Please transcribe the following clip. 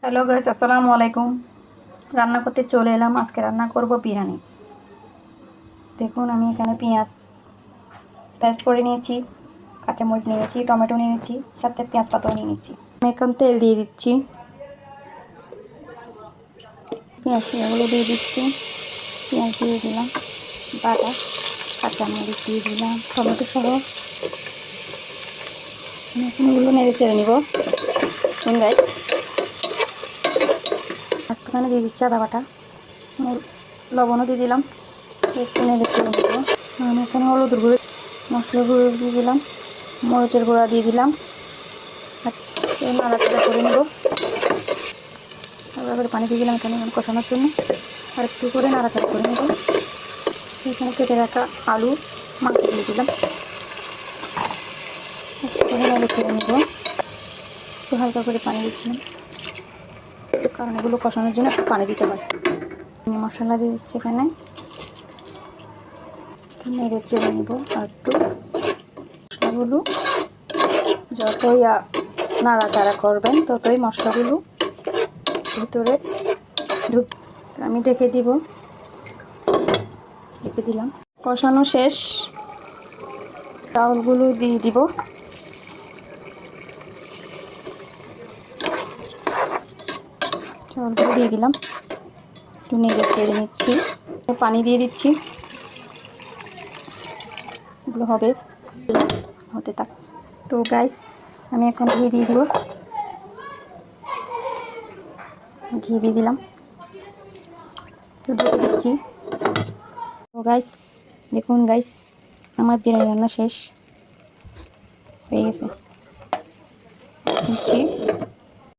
Hello guys, আসসালামু আলাইকুম। রান্না করতে চলে এলাম। আজকে রান্না করব বিরিয়ানি। দেখুন, আমি এখানে পেঁয়াজ পেস্ট করে নিয়েছি, কাঁচামরিচ নিয়েছি, টমেটো নিয়েছি, সাথে পেঁয়াজ পাতাও নিয়েছি। আমি এখন তেল দিয়ে দিচ্ছি, পেঁয়াজগুলো দিয়ে দিচ্ছি। পেঁয়াজ দিয়ে দিলাম, বাটা কাঁচামরিচ দিয়ে দিলাম, টমেটো সহ। এখন এগুলো নেড়ে চেড়ে নিব। গাইস, একটুখানি দিয়ে দিচ্ছি আদা বাটা, লবণও দিয়ে দিলাম, একটু নেড়ে চেড়ে নেব। আমি এখানে হলুদের গুঁড়ো, মশলার গুঁড়ো দিয়ে দিলাম, মরিচের গুঁড়া দিয়ে দিলাম, নাড়াচাড়া করে নেব। আলাদা করে পানি দিয়ে দিলাম এখানে কষানোর জন্য, আর একটু করে নাড়াচাড়া করে নেব। এখানে কেটে রাখা আলু মাংস দিয়ে দিলাম, একটু করে নেড়ে চেড়ে নেব। একটু হালকা করে পানি দিচ্ছিলাম, কারণ এগুলো কষানোর জন্য একটু পানি দিতে হয়। মশলা দিয়ে দিচ্ছি এখানে, নেড়ে চেড়ে নেব। আর একটু মশলাগুলো যতই নাড়াচাড়া করবেন ততই মশলাগুলো ভিতরে ঢুক। আমি ঢেকে দিলাম। কষানো শেষ, চাউলগুলো দিয়ে দিব। চাউলগুলো দিয়ে দিলাম, একটু নেড়ে চেড়ে নিচ্ছি, পানি দিয়ে দিচ্ছি। এগুলো হবে হতে থাক। তো গাইস, আমি এখন ঘি দিয়ে দিব। ঘি দিয়ে দিলাম, ঢেকে দিচ্ছি। তো গাইস, দেখুন গাইস, আমার বিরিয়ানি রান্না শেষ হয়ে গেছে। দিচ্ছি